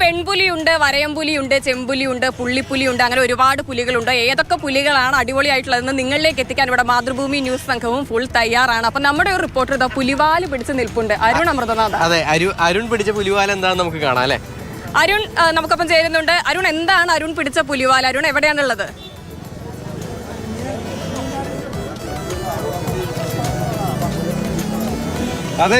പെൺപുലിയുണ്ട്, വരയംപുലിയുണ്ട്, ചെമ്പുലിയുണ്ട്, പുള്ളിപ്പുലിയുണ്ട്, അങ്ങനെ ഒരുപാട് പുലികളുണ്ട്. ഏതൊക്കെ പുലികളാണ് അടിപൊളിയായിട്ടുള്ളതെന്ന് നിങ്ങളിലേക്ക് എത്തിക്കാൻ ഇവിടെ മാതൃഭൂമി ന്യൂസ് സംഘവും ഫുൾ തയ്യാറാണ്. അപ്പൊ നമ്മുടെ ഒരു റിപ്പോർട്ടർ ഇതാ പുലിവാല് പിടിച്ച് നിൽപ്പുണ്ട്, അരുൺ അമൃതനാഥ്. അതെ, അരുൺ പിടിച്ച പുലിവാൽ എന്താണെന്ന് നമുക്ക് കാണാം അല്ലേ? അരുൺ നമുക്കൊപ്പം ചേരുന്നുണ്ട്. അരുൺ, എന്താണ് അരുൺ പിടിച്ച പുലിവാൽ? അരുൺ എവിടെയാണുള്ളത്? അതെ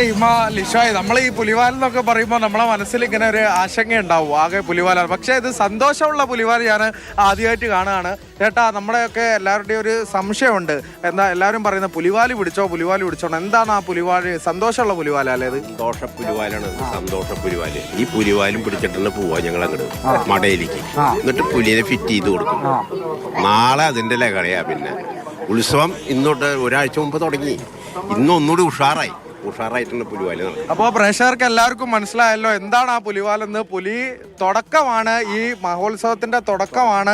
ലിഷായ്, നമ്മൾ ഈ പുലിവാൽ എന്നൊക്കെ പറയുമ്പോൾ നമ്മളെ മനസ്സിൽ ഇങ്ങനെ ഒരു ആശങ്ക ഉണ്ടാവും, ആകെ പുലിവാലാണ്. പക്ഷേ ഇത് സന്തോഷമുള്ള പുലിവാൽ ഞാൻ ആദ്യമായിട്ട് കാണുകയാണ്. ചേട്ടാ, നമ്മുടെയൊക്കെ എല്ലാവരുടെയും ഒരു സംശയമുണ്ട്, എന്താ എല്ലാവരും പറയുന്നത് പുലിവാല് പിടിച്ചോ എന്താണ് ആ പുലിവാല്? സന്തോഷമുള്ള പുലിവാലല്ലേ ഇത്? സന്തോഷ പുലിവാലാണ്, സന്തോഷ പുലിവാല്. ഈ പുലിവാലും പിടിച്ചിട്ട് പോവാ ഞങ്ങൾ അങ്ങോട്ട് മടയിലേക്ക്, എന്നിട്ട് പുലിയെ ഫിറ്റ് ചെയ്ത് കൊടുക്കും. നാളെ അതിന്റെ ലഹളയാ. പിന്നെ ഉത്സവം ഇന്നോട്ട് ഒരാഴ്ച മുമ്പ് തുടങ്ങി, ഇന്ന് ഒന്നുകൂടി ഉഷാറായിട്ടുണ്ട് പുലിവാല്. അപ്പോൾ പ്രേക്ഷകർക്ക് എല്ലാവർക്കും മനസ്സിലായല്ലോ എന്താണ് ആ പുലിവാലെന്ന്. പുലി തുടക്കമാണ്, ഈ മഹോത്സവത്തിന്റെ തുടക്കമാണ്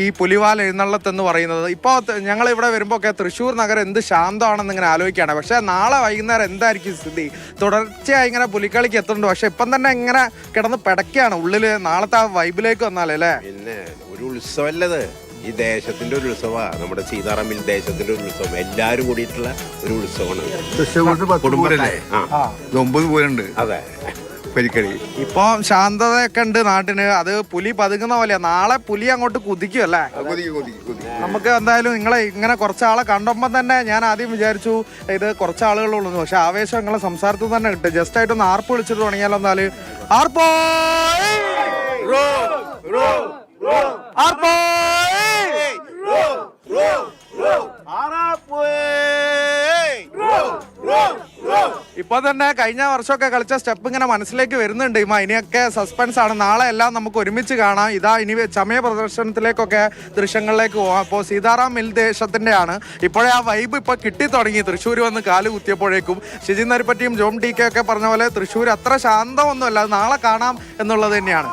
ഈ പുലിവാൽ എഴുന്നള്ളത്ത് എന്ന് പറയുന്നത്. ഇപ്പോൾ ഞങ്ങൾ ഇവിടെ വരുമ്പോൾ ഒക്കെ തൃശ്ശൂർ നഗരം എന്ത് ശാന്തമാണെന്ന് ഇങ്ങനെ ആലോചിക്കുകയാണ്. പക്ഷേ നാളെ വൈകുന്നേരം എന്തായിരിക്കും സ്ഥിതി? തുടർച്ചയായി ഇങ്ങനെ പുലിക്കളിക്ക് എത്തുന്നുണ്ട്, പക്ഷെ ഇപ്പം തന്നെ ഇങ്ങനെ കിടന്ന് പിടയ്ക്കാണ് ഉള്ളിൽ. നാളത്തെ ആ വൈബിലേക്ക് വന്നാലേ അല്ലേ? പിന്നെ ഒരു ഉത്സവമല്ലത്, ഈ ദേശത്തിന്റെ ഒരു ഉത്സവമാണ്. നമ്മുടെ സീതാറാമിൽ ദേശത്തിന്റെ ഒരു ഉത്സവം, എല്ലാരും കൂടിയിട്ടുള്ള ഒരു ഉത്സവമാണ്. കുടുംബല്ലേ? അതെ, പരിക്കളി. ഇപ്പൊ ശാന്തതയൊക്കെ ഉണ്ട് നാട്ടിന്. അത് പുലി പതുങ്ങുന്ന പോലെയാ. നാളെ പുലി അങ്ങോട്ട് കുതിക്കും അല്ലേ? നമുക്ക് എന്തായാലും നിങ്ങളെ ഇങ്ങനെ കുറച്ചാളെ കണ്ടപ്പോൾ തന്നെ ഞാൻ ആദ്യം വിചാരിച്ചു ഇത് കുറച്ചാളുകളുള്ളൂ, പക്ഷെ ആവേശം നിങ്ങളെ സംസാരത്തിൽ തന്നെ കിട്ടും. ജസ്റ്റ് ആയിട്ടൊന്ന് ആർപ്പ് വിളിച്ചിട്ട് തുടങ്ങിയാലോ? എന്നാല് ആർപ്പോ ഇപ്പൊ തന്നെ കഴിഞ്ഞ വർഷമൊക്കെ കളിച്ച സ്റ്റെപ്പ് ഇങ്ങനെ മനസ്സിലേക്ക് വരുന്നുണ്ട്. ഇനിയൊക്കെ സസ്പെൻസ് ആണ്. നാളെ എല്ലാം നമുക്ക് ഒരുമിച്ച് കാണാം. ഇതാ ഇനി ചമയ പ്രദർശനത്തിലേക്കൊക്കെ ദൃശ്യങ്ങളിലേക്ക് പോവാം. അപ്പോൾ സീതാറാം മിൽ ദേശത്തിന്റെ ആണ്. ഇപ്പോഴേ ആ വൈബ് ഇപ്പൊ കിട്ടി തുടങ്ങി. തൃശ്ശൂർ വന്ന് കാല് കുത്തിയപ്പോഴേക്കും ഷിജിൻ നരിപ്പറ്റിയും ജോം ടി കെ ഒക്കെ പറഞ്ഞ പോലെ തൃശ്ശൂർ അത്ര ശാന്തമൊന്നുമല്ല. അത് നാളെ കാണാം എന്നുള്ളത് തന്നെയാണ്.